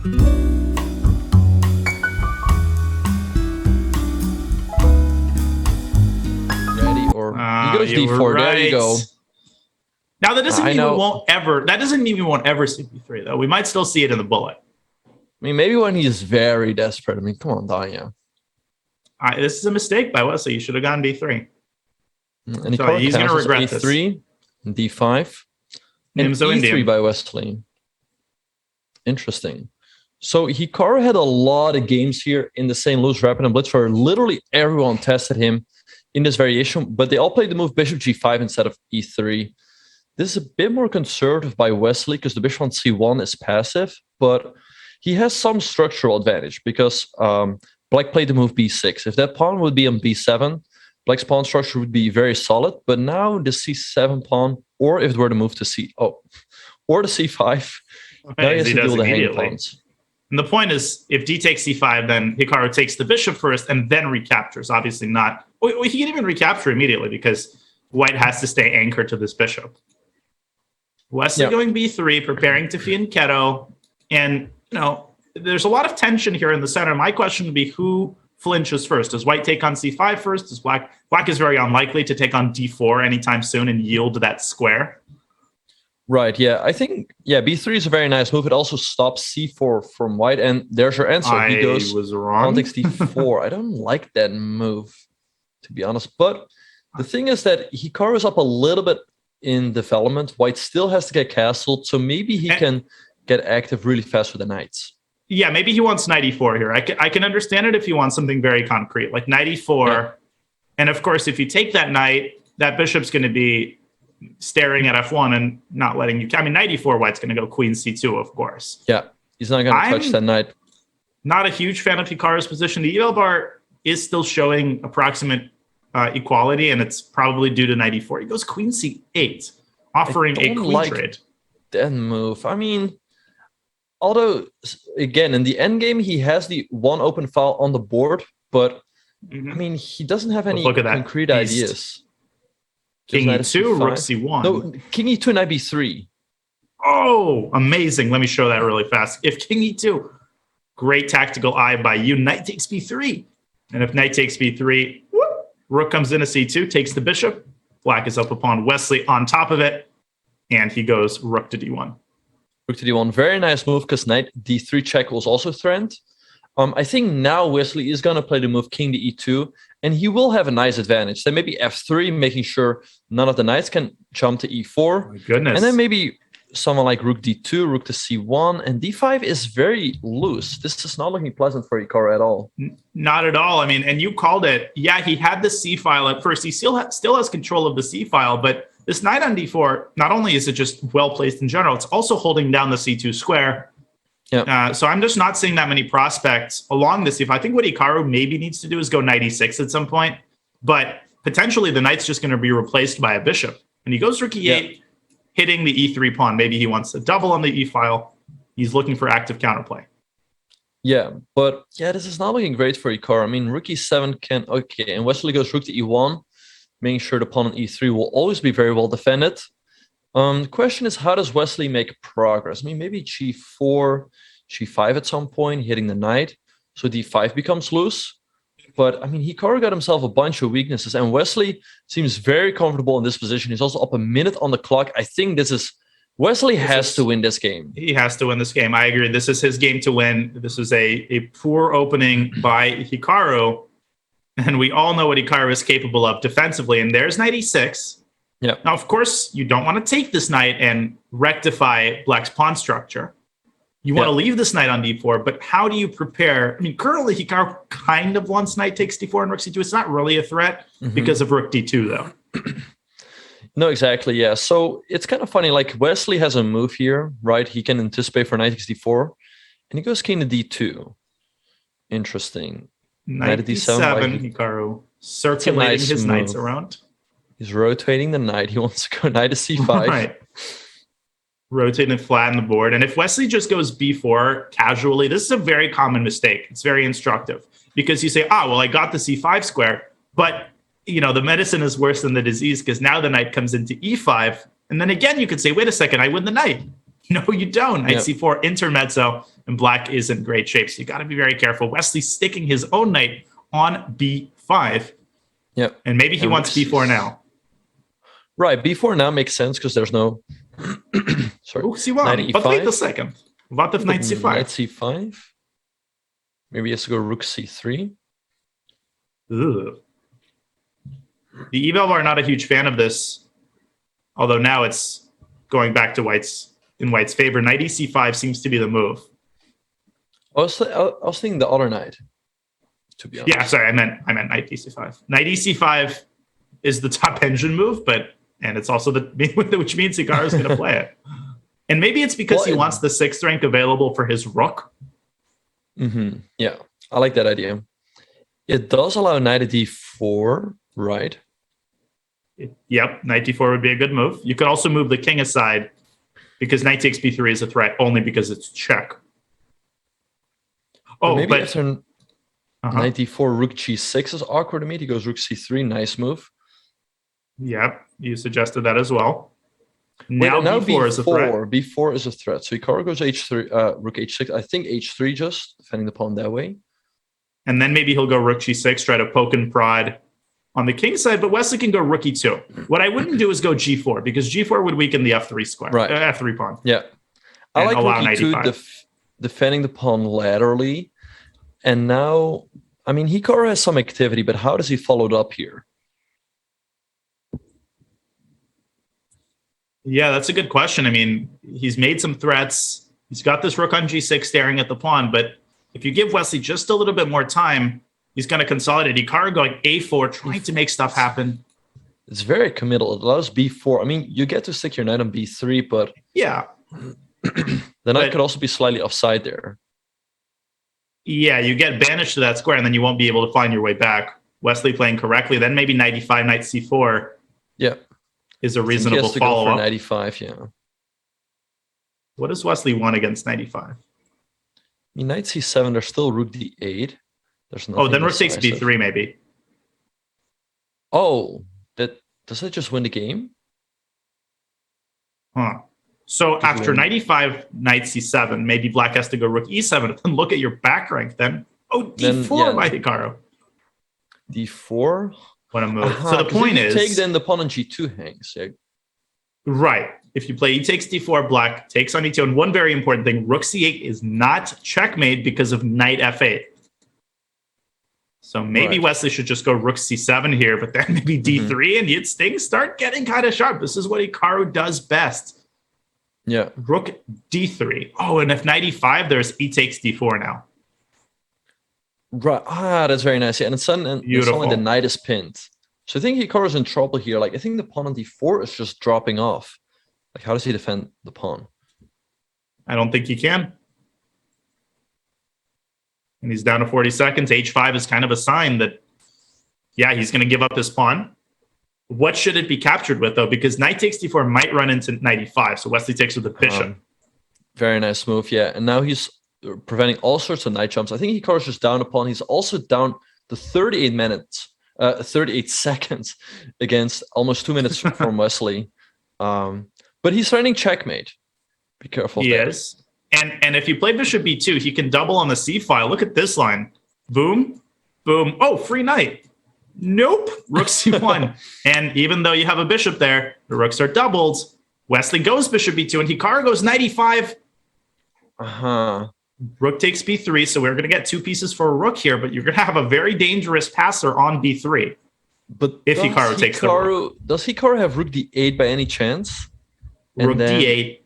Ready or he goes d4. Right. There you go. Now that doesn't mean we won't ever. That doesn't mean we won't ever see b3 though. We might still see it in the bullet. I mean, maybe when he's very desperate. I mean, come on, Danya. This is a mistake by Wesley. You should have gone d3. And so he's going to regret a3, d5, and e3 by Wesley. Interesting. So Hikaru had a lot of games here in the St. Louis Rapid and Blitz where literally everyone tested him in this variation, but they all played the move bishop g5 instead of e3. This is a bit more conservative by Wesley because the bishop on c1 is passive, but he has some structural advantage because Black played the move b6. If that pawn would be on b7, Black's pawn structure would be very solid, but now the c7 pawn, or if it were to move to or the c5, now he has to deal with the hanging pawns. And the point is, if d takes c5, then Hikaru takes the bishop first and then recaptures. Obviously not. Well, he can even recapture immediately because White has to stay anchored to this bishop. Wesley going b3, preparing to fianchetto. And, there's a lot of tension here in the center. My question would be who flinches first? Does White take on c5 first? Does Black is very unlikely to take on d4 anytime soon and yield that square. Right, yeah. I think, b3 is a very nice move. It also stops c4 from White, and there's your answer. He goes, was wrong. Takes d4. I don't like that move, to be honest. But the thing is that Hikaru is up a little bit in development. White still has to get castled, so maybe he can get active really fast with the knights. Yeah, maybe he wants knight e4 here. I can understand it if he wants something very concrete, like knight e4. Yeah. And of course, if you take that knight, that bishop's going to be staring at f1 and not letting you. I mean, knight e4, White's going to go queen c2, of course. Yeah, he's not going to touch that knight. Not a huge fan of Hikaru's position. The eval bar is still showing approximate equality, and it's probably due to knight e4. He goes queen c8, offering a queen trade. That move. I mean, although, again, in the endgame, he has the one open file on the board, but, I mean, he doesn't have any concrete ideas. King e2, rook c1. No, king e2, knight b3. Oh, amazing. Let me show that really fast. If king e2, great tactical eye by you. Knight takes b3. And if knight takes b3, rook comes into c2, takes the bishop. Black is up upon Wesley on top of it. And he goes rook to d1. Rook to d1. Very nice move because knight d3 check was also threatened. I think now Wesley is going to play the move king to e2, and he will have a nice advantage. Then maybe f3, making sure none of the knights can jump to e4. Oh my goodness. And then maybe someone like rook d2, rook to c1, and d5 is very loose. This is not looking pleasant for Hikaru at all. Not at all. I mean, and you called it. Yeah, he had the c file at first. He still has control of the c file, but this knight on d4, not only is it just well placed in general, it's also holding down the c2 square. Yeah. So I'm just not seeing that many prospects along the c5. I think what Hikaru maybe needs to do is go knight e6 at some point, but potentially the knight's just going to be replaced by a bishop. And he goes rook e8, hitting the e3 pawn. Maybe he wants to double on the e file. He's looking for active counterplay. Yeah, but this is not looking great for Hikaru. I mean, rook e7 can, and Wesley goes rook to e1, making sure the pawn on e3 will always be very well defended. The question is, how does Wesley make progress? I mean, maybe g4, g5 at some point, hitting the knight, so d5 becomes loose. But, I mean, Hikaru got himself a bunch of weaknesses, and Wesley seems very comfortable in this position. He's also up a minute on the clock. I think Wesley has to win this game. He has to win this game. I agree. This is his game to win. This is a poor opening by Hikaru, and we all know what Hikaru is capable of defensively, and there's knight e6. Yeah. Now, of course, you don't want to take this knight and rectify Black's pawn structure. You want to leave this knight on d4, but how do you prepare? I mean, currently, Hikaru kind of wants knight takes d4 and rook c2. It's not really a threat because of rook d2, though. No, exactly, yeah. So it's kind of funny. Like, Wesley has a move here, right? He can anticipate for knight takes d4, and he goes king to d2. Interesting. Knight to d7, Hikaru circulating his knights around. He's rotating the knight. He wants to go knight to c5. Right. Rotating it flat on the board. And if Wesley just goes b4 casually, this is a very common mistake. It's very instructive because you say, I got the c5 square, but the medicine is worse than the disease because now the knight comes into e5. And then again, you could say, wait a second, I win the knight. No, you don't. Knight Yep. c4, intermezzo, and black is in great shape. So you got to be very careful. Wesley sticking his own knight on b5. Yep. And maybe he And wants b4 now. Right, b4 now makes sense because there's no... Sorry. Rook c1. Knight But wait e5. a second. What if knight c5? Knight c5. Maybe he has to go rook c3. Ugh. The eval are not a huge fan of this, although now it's going back to white's favor. Knight ec5 seems to be the move. I was thinking the other knight, to be honest. Yeah, sorry, I meant knight ec5. Knight ec5 is the top engine move, and it's also which means Hikaru is going to play it. And maybe it's because he wants the 6th rank available for his rook. Yeah, I like that idea. It does allow knight at d4, right? Yep, knight d4 would be a good move. You could also move the king aside because knight takes b3 is a threat only because it's check. Oh, maybe but after knight d4, rook g6 is awkward to me. He goes rook c3, nice move. Yep, you suggested that as well. Now b4 is a threat. b4 is a threat. So Hikaru goes h3, rook h6. I think h3 just, defending the pawn that way. And then maybe he'll go rook g6, try to poke and prod on the king side, but Wesley can go rook e2. What I wouldn't do is go g4, because g4 would weaken the f3 square, right. F3 pawn. Yeah. I like rook e2, defending the pawn laterally. And now, I mean, Hikaru has some activity, but how does he follow it up here? Yeah, that's a good question. I mean, he's made some threats. He's got this rook on g6 staring at the pawn, but if you give Wesley just a little bit more time, he's going to consolidate. Hikaru going a4, trying to make stuff happen. It's very committal. It allows b4. I mean, you get to stick your knight on b3, but yeah, the knight could also be slightly offside there. Yeah, you get banished to that square, and then you won't be able to find your way back. Wesley playing correctly. Then maybe knight e5, knight c4. Yeah, is a reasonable follow-up. Knight e5, yeah. What does Wesley want against knight e5? I mean, knight c7, there's still rook d8. There's nothing then rook takes decisive. b3 maybe. Oh, does that just win the game? Huh. So after knight e5, knight c7, maybe black has to go rook e7 and look at your back rank then. Oh, d4 by Hikaru. d4? What a move. So the point is... take, then the pawn on g2 hangs. Yeah. Right. If you play e takes d4, black takes on e2. And one very important thing, rook c8 is not checkmate because of knight f8. So maybe Wesley should just go rook c7 here, but then maybe d3, and things start getting kind of sharp. This is what Hikaru does best. Yeah. Rook d3. Oh, and if knight e5, there's e takes d4 now. Right. That's very nice. Yeah. And it's suddenly the knight is pinned. So I think Hikaru's in trouble here. Like, I think the pawn on d4 is just dropping off. Like, how does he defend the pawn? I don't think he can. And he's down to 40 seconds. h5 is kind of a sign that, yeah, he's going to give up his pawn. What should it be captured with, though? Because knight takes d4 might run into knight e5. So Wesley takes with the bishop. Very nice move, yeah. And now he's preventing all sorts of knight jumps. I think Hikaru's just down a pawn. He's also down to 38 seconds against almost 2 minutes from Wesley. But he's threatening checkmate. Be careful. He is. And if you play bishop b2, he can double on the c file. Look at this line. Boom, boom. Oh, free knight. Nope. Rook c1. And even though you have a bishop there, the rooks are doubled. Wesley goes bishop b2, and Hikaru goes knight e5. Rook takes b3, so we're going to get 2 pieces for a rook here, but you're going to have a very dangerous passer on b3. But if Hikaru takes the rook. Does Hikaru have rook d8 by any chance? Rook d8.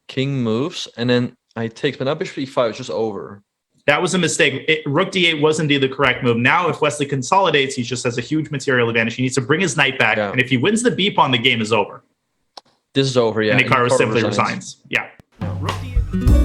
King moves, and then I take, but now bishop e5 is just over. That was a mistake. Rook d8 was indeed the correct move. Now, if Wesley consolidates, he just has a huge material advantage. He needs to bring his knight back, and if he wins the b pawn, the game is over. This is over, yeah. And Hikaru simply resigns. Yeah. Rook d8.